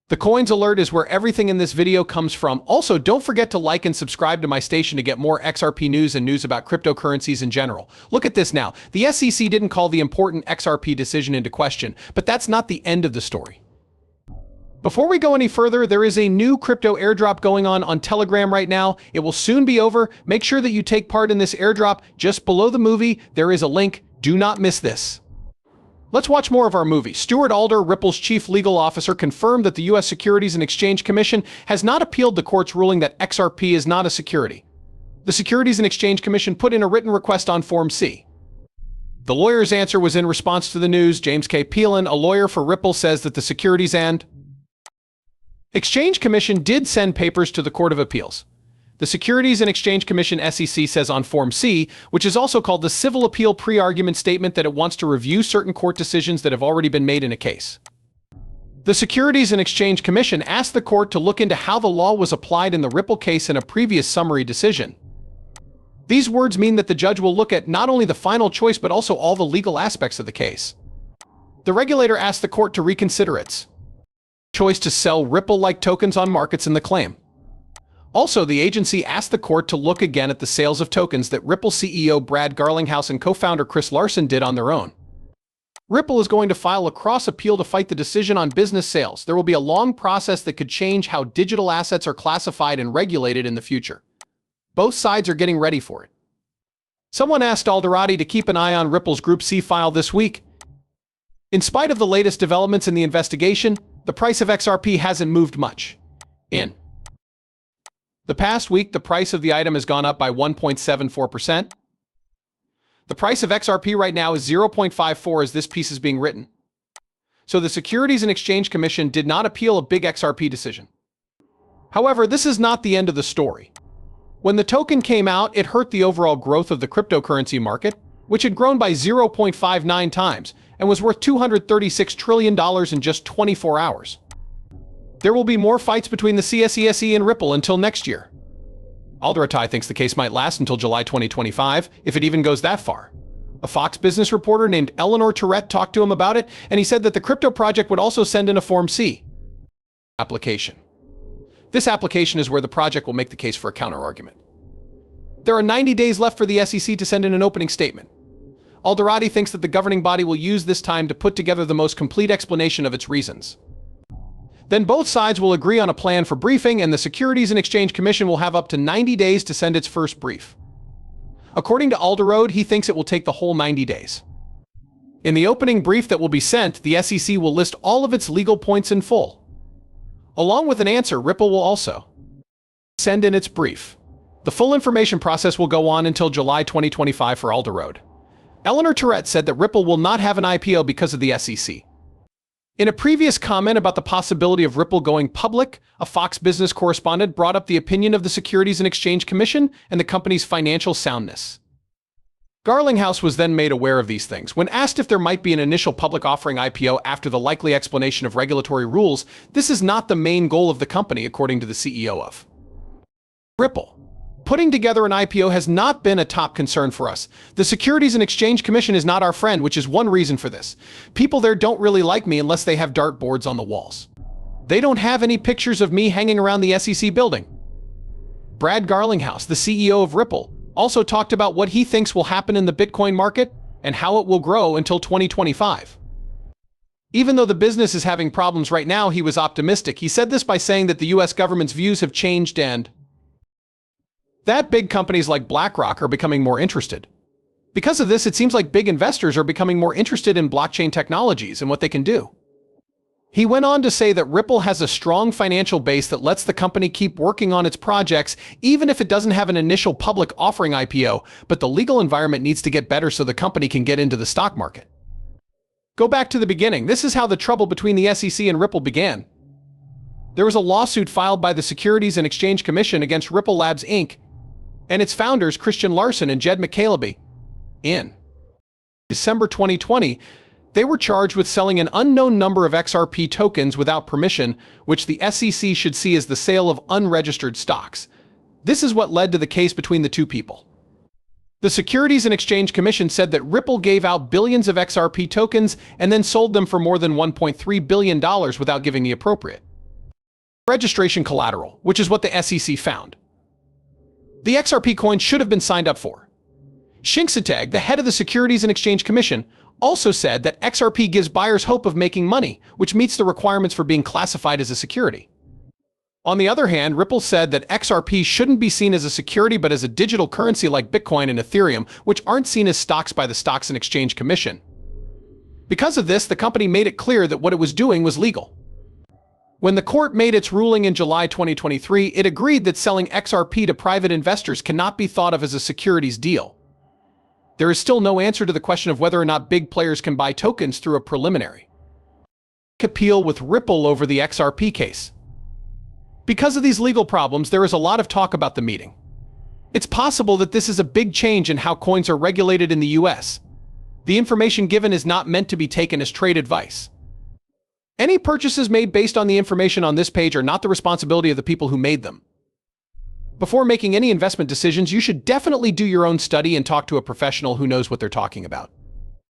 The coins alert is where everything in this video comes from. Also, don't forget to like and subscribe to my station to get more XRP news and news about cryptocurrencies in general. Look at this now. The SEC didn't call the important XRP decision into question, but that's not the end of the story. Before we go any further, there is a new crypto airdrop going on Telegram right now. It will soon be over. Make sure that you take part in this airdrop. Just below the movie, there is a link. Do not miss this. Let's watch more of our movie. Stuart Alder, Ripple's chief legal officer, confirmed that the U.S. Securities and Exchange Commission has not appealed the court's ruling that XRP is not a security. The Securities and Exchange Commission put in a written request on Form C. The lawyer's answer was in response to the news. James K. Peelin, a lawyer for Ripple, says that the Securities and Exchange Commission did send papers to the Court of Appeals. The Securities and Exchange Commission (SEC) says on Form C, which is also called the Civil Appeal Pre-Argument Statement, that it wants to review certain court decisions that have already been made in a case. The Securities and Exchange Commission asked the court to look into how the law was applied in the Ripple case in a previous summary decision. These words mean that the judge will look at not only the final choice but also all the legal aspects of the case. The regulator asked the court to reconsider its choice to sell Ripple-like tokens on markets in the claim. Also, the agency asked the court to look again at the sales of tokens that Ripple CEO Brad Garlinghouse and co-founder Chris Larsson did on their own. Ripple is going to file a cross-appeal to fight the decision on business sales. There will be a long process that could change how digital assets are classified and regulated in the future. Both sides are getting ready for it. Someone asked Alderati to keep an eye on Ripple's Group C file this week. In spite of the latest developments in the investigation, the price of XRP hasn't moved much. In the past week, the price of the item has gone up by 1.74%. The price of XRP right now is 0.54 as this piece is being written. So the Securities and Exchange Commission did not appeal a big XRP decision. However, this is not the end of the story. When the token came out, it hurt the overall growth of the cryptocurrency market, which had grown by 0.59 times and was worth $236 trillion in just 24 hours. There will be more fights between the CSESE and Ripple until next year. Alderati thinks the case might last until July 2025, if it even goes that far. A Fox business reporter named Eleanor Tourette talked to him about it, and he said that the crypto project would also send in a Form C application. This application is where the project will make the case for a counterargument. There are 90 days left for the SEC to send in an opening statement. Alderati thinks that the governing body will use this time to put together the most complete explanation of its reasons. Then both sides will agree on a plan for briefing, and the Securities and Exchange Commission will have up to 90 days to send its first brief. According to Alderode, he thinks it will take the whole 90 days. In the opening brief that will be sent, the SEC will list all of its legal points in full. Along with an answer, Ripple will also send in its brief. The full information process will go on until July 2025 for Alderode. Eleanor Tourette said that Ripple will not have an IPO because of the SEC. In a previous comment about the possibility of Ripple going public, a Fox business correspondent brought up the opinion of the Securities and Exchange Commission and the company's financial soundness. Garlinghouse was then made aware of these things. When asked if there might be an initial public offering IPO after the likely explanation of regulatory rules, this is not the main goal of the company, according to the CEO of Ripple. Putting together an IPO has not been a top concern for us. The Securities and Exchange Commission is not our friend, which is one reason for this. People there don't really like me unless they have dartboards on the walls. They don't have any pictures of me hanging around the SEC building. Brad Garlinghouse, the CEO of Ripple, also talked about what he thinks will happen in the Bitcoin market and how it will grow until 2025. Even though the business is having problems right now, he was optimistic. He said this by saying that the US government's views have changed and that big companies like BlackRock are becoming more interested. Because of this, it seems like big investors are becoming more interested in blockchain technologies and what they can do. He went on to say that Ripple has a strong financial base that lets the company keep working on its projects, even if it doesn't have an initial public offering IPO, but the legal environment needs to get better so the company can get into the stock market. Go back to the beginning. This is how the trouble between the SEC and Ripple began. There was a lawsuit filed by the Securities and Exchange Commission against Ripple Labs Inc. and its founders Christian Larsson and Jed McCaleby. In December 2020, they were charged with selling an unknown number of XRP tokens without permission, which the SEC should see as the sale of unregistered stocks. This is what led to the case between the two people. The Securities and Exchange Commission said that Ripple gave out billions of XRP tokens and then sold them for more than $1.3 billion without giving the appropriate registration collateral, which is what the SEC found. The XRP coin should have been signed up for. Shinxiteg, the head of the Securities and Exchange Commission, also said that XRP gives buyers hope of making money, which meets the requirements for being classified as a security. On the other hand, Ripple said that XRP shouldn't be seen as a security but as a digital currency like Bitcoin and Ethereum, which aren't seen as stocks by the Stocks and Exchange Commission. Because of this, the company made it clear that what it was doing was legal. When the court made its ruling in July 2023, it agreed that selling XRP to private investors cannot be thought of as a securities deal. There is still no answer to the question of whether or not big players can buy tokens through a preliminary appeal with Ripple over the XRP case. Because of these legal problems, there is a lot of talk about the meeting. It's possible that this is a big change in how coins are regulated in the US. The information given is not meant to be taken as trade advice. Any purchases made based on the information on this page are not the responsibility of the people who made them. Before making any investment decisions, you should definitely do your own study and talk to a professional who knows what they're talking about.